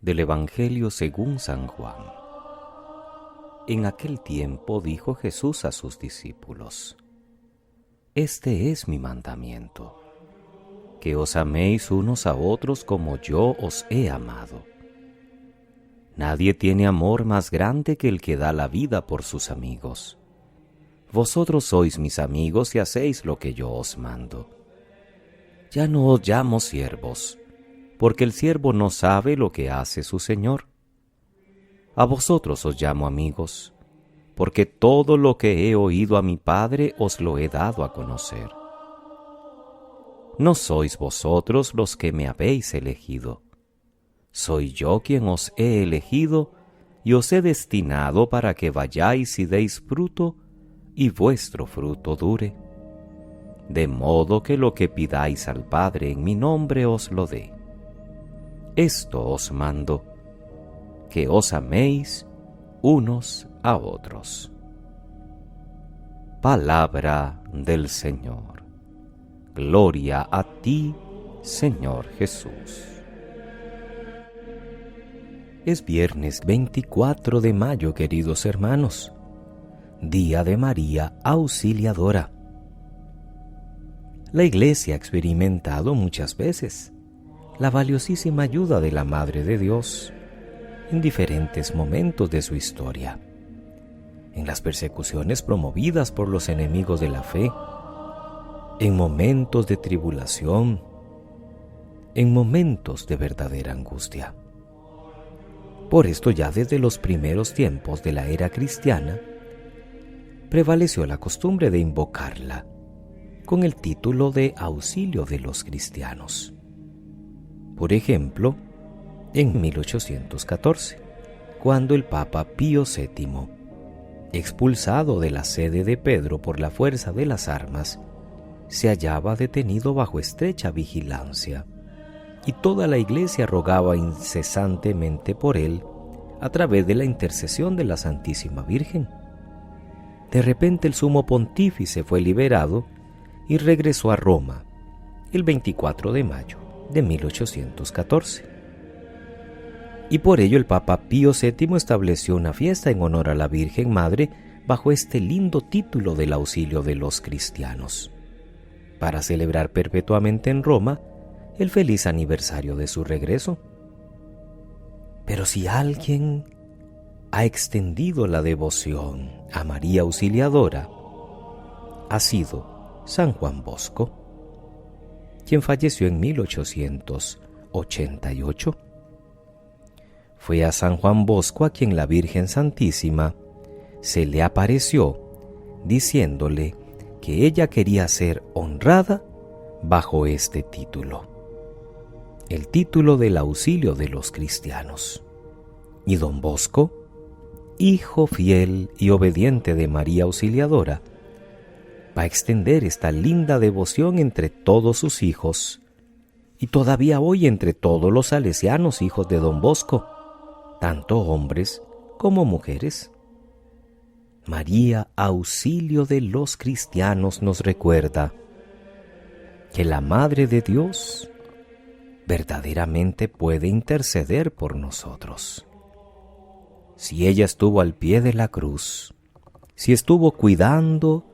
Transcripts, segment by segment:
Del Evangelio según San Juan. En aquel tiempo dijo Jesús a sus discípulos: Este es mi mandamiento, que os améis unos a otros como yo os he amado. Nadie tiene amor más grande que el que da la vida por sus amigos. Vosotros sois mis amigos y hacéis lo que yo os mando. Ya no os llamo siervos, porque el siervo no sabe lo que hace su señor. A vosotros os llamo amigos, porque todo lo que he oído a mi Padre os lo he dado a conocer. No sois vosotros los que me habéis elegido, soy yo quien os he elegido y os he destinado para que vayáis y deis fruto, y vuestro fruto dure, de modo que lo que pidáis al Padre en mi nombre os lo dé. Esto os mando, que os améis unos a otros. Palabra del Señor. Gloria a ti, Señor Jesús. Es viernes 24 de mayo, queridos hermanos, Día de María Auxiliadora. La Iglesia ha experimentado muchas veces la valiosísima ayuda de la Madre de Dios en diferentes momentos de su historia, en las persecuciones promovidas por los enemigos de la fe, en momentos de tribulación, en momentos de verdadera angustia. Por esto, ya desde los primeros tiempos de la era cristiana, prevaleció la costumbre de invocarla con el título de auxilio de los cristianos. Por ejemplo, en 1814, cuando el Papa Pío VII, expulsado de la sede de Pedro por la fuerza de las armas, se hallaba detenido bajo estrecha vigilancia, y toda la Iglesia rogaba incesantemente por él a través de la intercesión de la Santísima Virgen. De repente el sumo pontífice fue liberado y regresó a Roma el 24 de mayo de 1814. Y por ello el Papa Pío VII estableció una fiesta en honor a la Virgen Madre bajo este lindo título del auxilio de los cristianos, para celebrar perpetuamente en Roma el feliz aniversario de su regreso. Pero si alguien ha extendido la devoción a María Auxiliadora, ha sido San Juan Bosco, quien falleció en 1888. Fue a San Juan Bosco a quien la Virgen Santísima se le apareció diciéndole que ella quería ser honrada bajo este título, el título del auxilio de los cristianos. Y don Bosco, hijo fiel y obediente de María Auxiliadora, va a extender esta linda devoción entre todos sus hijos, y todavía hoy entre todos los salesianos hijos de don Bosco, tanto hombres como mujeres. María, auxilio de los cristianos, nos recuerda que la Madre de Dios verdaderamente puede interceder por nosotros. Si ella estuvo al pie de la cruz, si estuvo cuidando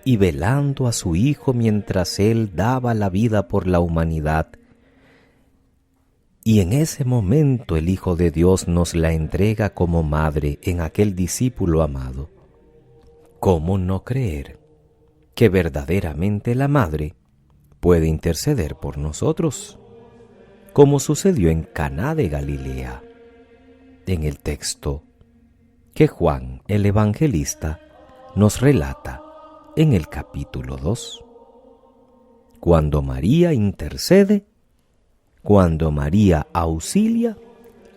y velando a su Hijo mientras Él daba la vida por la humanidad, y en ese momento el Hijo de Dios nos la entrega como madre en aquel discípulo amado, ¿cómo no creer que verdaderamente la Madre puede interceder por nosotros? Como sucedió en Caná de Galilea, en el texto que Juan el Evangelista nos relata en el capítulo 2. Cuando María intercede, cuando María auxilia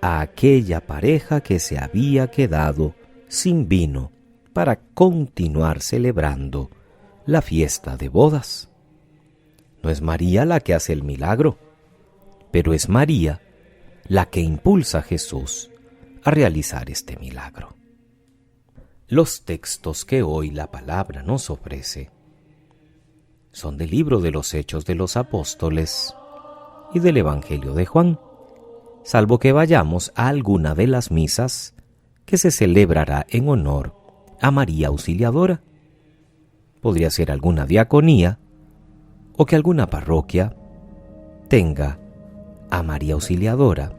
a aquella pareja que se había quedado sin vino para continuar celebrando la fiesta de bodas. No es María la que hace el milagro, pero es María la que impulsa a Jesús a realizar este milagro. Los textos que hoy la palabra nos ofrece son del libro de los Hechos de los Apóstoles y del Evangelio de Juan, salvo que vayamos a alguna de las misas que se celebrará en honor a María Auxiliadora. Podría ser alguna diaconía o que alguna parroquia tenga a María Auxiliadora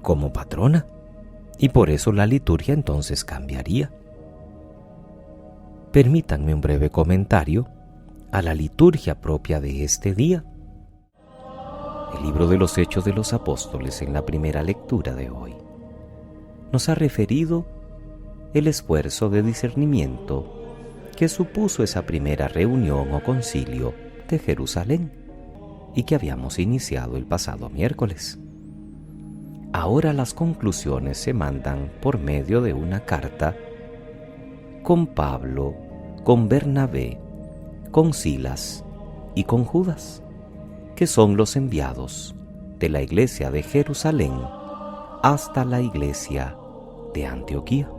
como patrona, y por eso la liturgia entonces cambiaría. Permítanme un breve comentario a la liturgia propia de este día. El libro de los Hechos de los Apóstoles, en la primera lectura de hoy, nos ha referido el esfuerzo de discernimiento que supuso esa primera reunión o concilio de Jerusalén y que habíamos iniciado el pasado miércoles. Ahora las conclusiones se mandan por medio de una carta con Pablo, con Bernabé, con Silas y con Judas, que son los enviados de la iglesia de Jerusalén hasta la iglesia de Antioquía.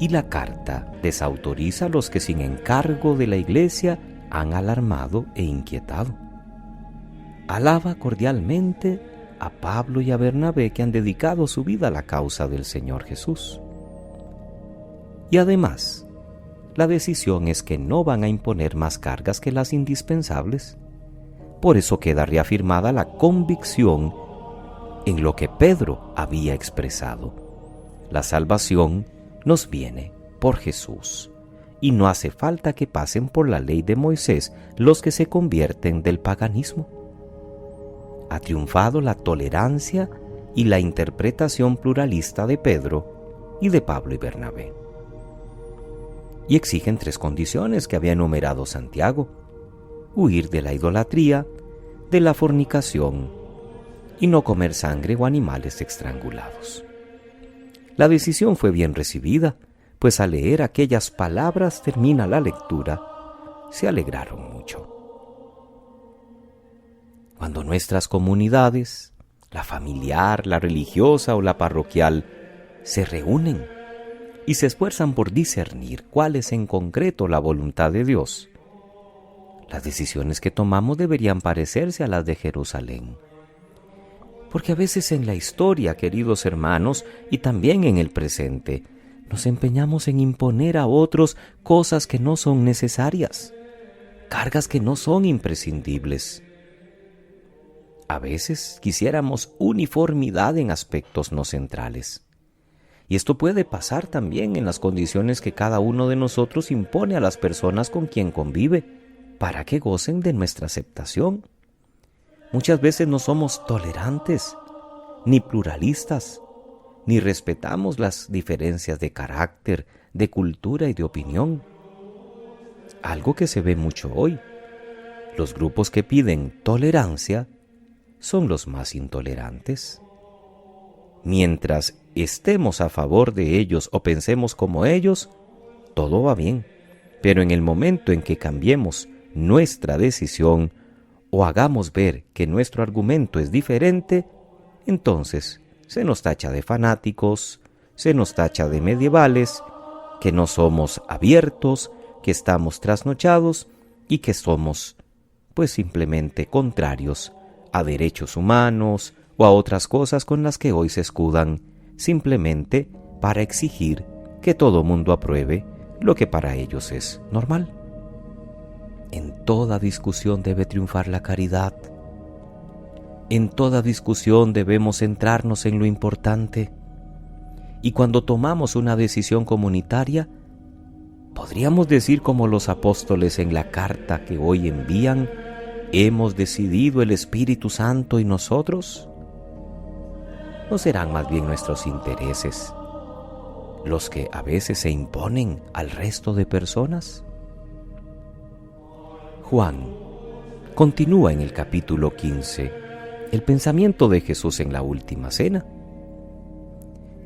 Y la carta desautoriza a los que sin encargo de la iglesia han alarmado e inquietado. Alaba cordialmente a Pablo y a Bernabé, que han dedicado su vida a la causa del Señor Jesús. Y además, la decisión es que no van a imponer más cargas que las indispensables. Por eso queda reafirmada la convicción en lo que Pedro había expresado. La salvación nos viene por Jesús, y no hace falta que pasen por la ley de Moisés los que se convierten del paganismo. Ha triunfado la tolerancia y la interpretación pluralista de Pedro y de Pablo y Bernabé. Y exigen 3 condiciones que había enumerado Santiago: huir de la idolatría, de la fornicación y no comer sangre o animales estrangulados. La decisión fue bien recibida, pues al leer aquellas palabras termina la lectura, se alegraron mucho. Cuando nuestras comunidades, la familiar, la religiosa o la parroquial, se reúnen y se esfuerzan por discernir cuál es en concreto la voluntad de Dios, las decisiones que tomamos deberían parecerse a las de Jerusalén. Porque a veces en la historia, queridos hermanos, y también en el presente, nos empeñamos en imponer a otros cosas que no son necesarias, cargas que no son imprescindibles. A veces quisiéramos uniformidad en aspectos no centrales. Y esto puede pasar también en las condiciones que cada uno de nosotros impone a las personas con quien convive, para que gocen de nuestra aceptación. Muchas veces no somos tolerantes, ni pluralistas, ni respetamos las diferencias de carácter, de cultura y de opinión. Algo que se ve mucho hoy. Los grupos que piden tolerancia son los más intolerantes. Mientras estemos a favor de ellos o pensemos como ellos, todo va bien. Pero en el momento en que cambiemos nuestra decisión o hagamos ver que nuestro argumento es diferente, entonces se nos tacha de fanáticos, se nos tacha de medievales, que no somos abiertos, que estamos trasnochados y que somos, pues simplemente contrarios a derechos humanos o a otras cosas con las que hoy se escudan, simplemente para exigir que todo mundo apruebe lo que para ellos es normal. En toda discusión debe triunfar la caridad. En toda discusión debemos centrarnos en lo importante. Y cuando tomamos una decisión comunitaria, podríamos decir como los apóstoles en la carta que hoy envían: ¿hemos decidido el Espíritu Santo y nosotros? ¿No serán más bien nuestros intereses los que a veces se imponen al resto de personas? Juan continúa en el capítulo 15 el pensamiento de Jesús en la última cena.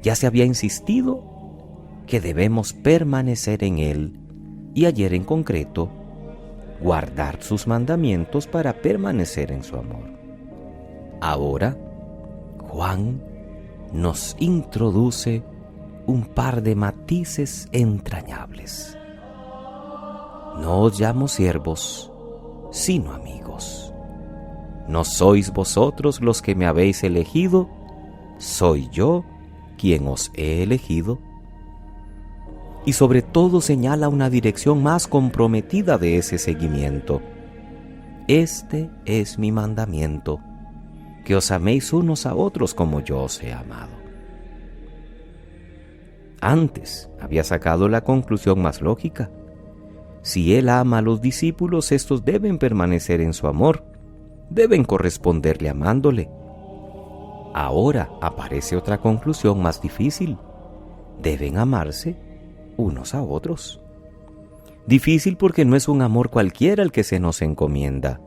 Ya se había insistido que debemos permanecer en Él y ayer en concreto guardar sus mandamientos para permanecer en su amor. Ahora Juan nos introduce un par de matices entrañables. No os llamo siervos, sino amigos. No sois vosotros los que me habéis elegido, soy yo quien os he elegido. Y sobre todo señala una dirección más comprometida de ese seguimiento. Este es mi mandamiento, que os améis unos a otros como yo os he amado. Antes había sacado la conclusión más lógica. Si Él ama a los discípulos, estos deben permanecer en su amor, deben corresponderle amándole. Ahora aparece otra conclusión más difícil. Deben amarse unos a otros. Difícil porque no es un amor cualquiera el que se nos encomienda.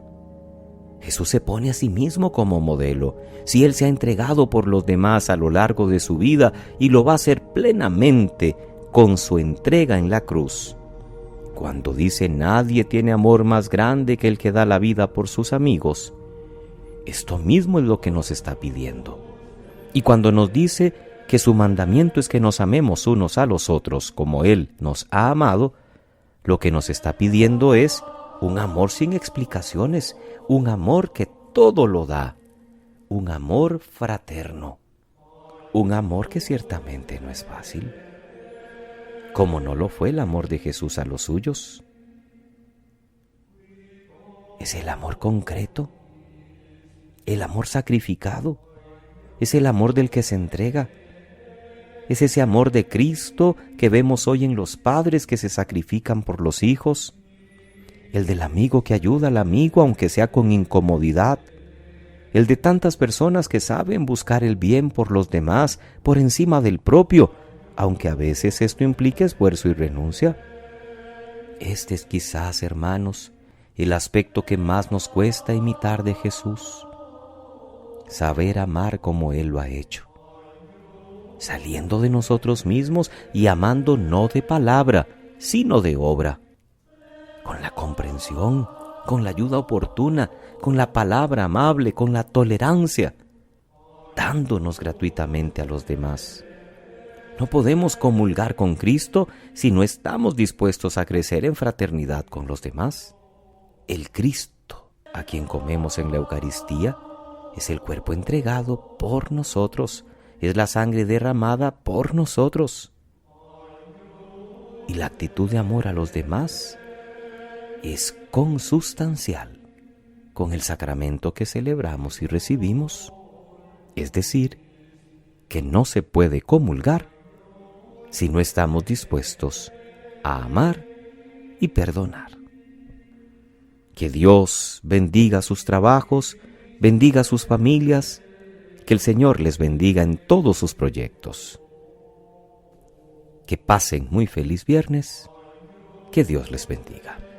Jesús se pone a sí mismo como modelo. Si Él se ha entregado por los demás a lo largo de su vida y lo va a hacer plenamente con su entrega en la cruz. Cuando dice nadie tiene amor más grande que el que da la vida por sus amigos, esto mismo es lo que nos está pidiendo. Y cuando nos dice que su mandamiento es que nos amemos unos a los otros como Él nos ha amado, lo que nos está pidiendo es un amor sin explicaciones, un amor que todo lo da, un amor fraterno, un amor que ciertamente no es fácil, como no lo fue el amor de Jesús a los suyos. Es el amor concreto, el amor sacrificado, es el amor del que se entrega. Es ese amor de Cristo que vemos hoy en los padres que se sacrifican por los hijos, el del amigo que ayuda al amigo aunque sea con incomodidad, el de tantas personas que saben buscar el bien por los demás por encima del propio, aunque a veces esto implique esfuerzo y renuncia. Este es quizás, hermanos, el aspecto que más nos cuesta imitar de Jesús. Saber amar como Él lo ha hecho, saliendo de nosotros mismos y amando no de palabra, sino de obra, con la comprensión, con la ayuda oportuna, con la palabra amable, con la tolerancia, dándonos gratuitamente a los demás. No podemos comulgar con Cristo si no estamos dispuestos a crecer en fraternidad con los demás. El Cristo, a quien comemos en la Eucaristía, es el cuerpo entregado por nosotros, es la sangre derramada por nosotros. Y la actitud de amor a los demás es consustancial con el sacramento que celebramos y recibimos. Es decir, que no se puede comulgar si no estamos dispuestos a amar y perdonar. Que Dios bendiga sus trabajos, bendiga sus familias, que el Señor les bendiga en todos sus proyectos. Que pasen muy feliz viernes, que Dios les bendiga.